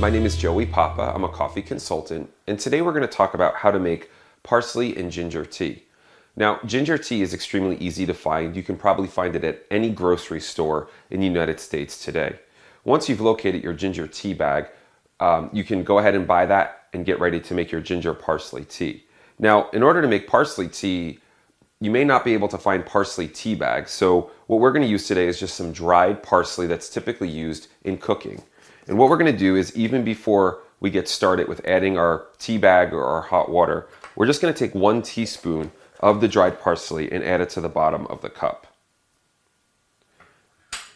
My name is Joey Papa. I'm a coffee consultant, and today we're going to talk about how to make parsley and ginger tea. Now, ginger tea is extremely easy to find. You can probably find it at any grocery store in the United States today. Once you've located your ginger tea bag, you can go ahead and buy that and get ready to make your ginger parsley tea. Now, in order to make parsley tea, you may not be able to find parsley tea bags, so what we're going to use today is just some dried parsley that's typically used in cooking. And what we're going to do is, even before we get started with adding our tea bag or our hot water, we're just going to take 1 teaspoon of the dried parsley and add it to the bottom of the cup.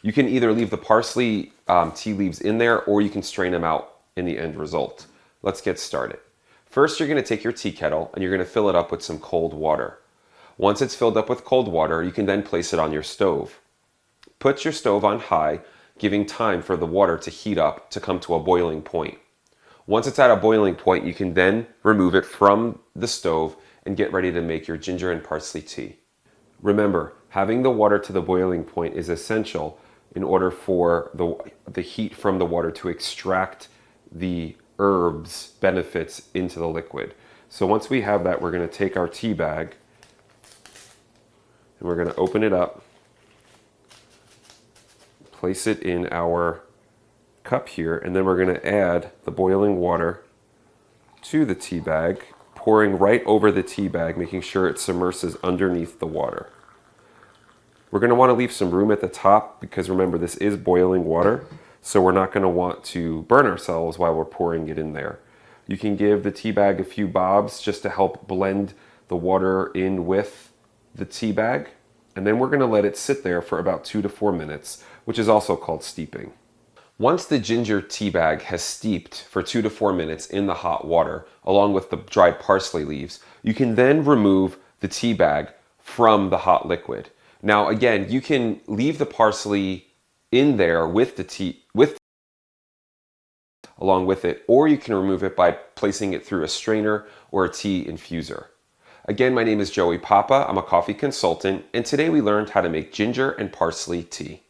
You can either leave the parsley tea leaves in there, or you can strain them out in the end result. Let's get started. First, you're going to take your tea kettle and you're going to fill it up with some cold water. Once it's filled up with cold water, you can then place it on your stove. Put your stove on high, giving time for the water to heat up to come to a boiling point. Once it's at a boiling point, you can then remove it from the stove and get ready to make your ginger and parsley tea. Remember, having the water to the boiling point is essential in order for the heat from the water to extract the herbs benefits into the liquid. So once we have that, we're going to take our tea bag and we're going to open it up, place it in our cup here, and then we're going to add the boiling water to the tea bag, pouring right over the tea bag, making sure it submerges underneath the water. We're going to want to leave some room at the top because remember, this is boiling water, so we're not going to want to burn ourselves while we're pouring it in there. You can give the tea bag a few bobs just to help blend the water in with the tea bag, and then we're going to let it sit there for about 2 to 4 minutes, which is also called steeping. Once the ginger tea bag has steeped for 2 to 4 minutes in the hot water, along with the dried parsley leaves, you can then remove the tea bag from the hot liquid. Now again, you can leave the parsley in there with the tea, along with it, or you can remove it by placing it through a strainer or a tea infuser. Again, my name is Joey Papa. I'm a coffee consultant, and today we learned how to make ginger and parsley tea.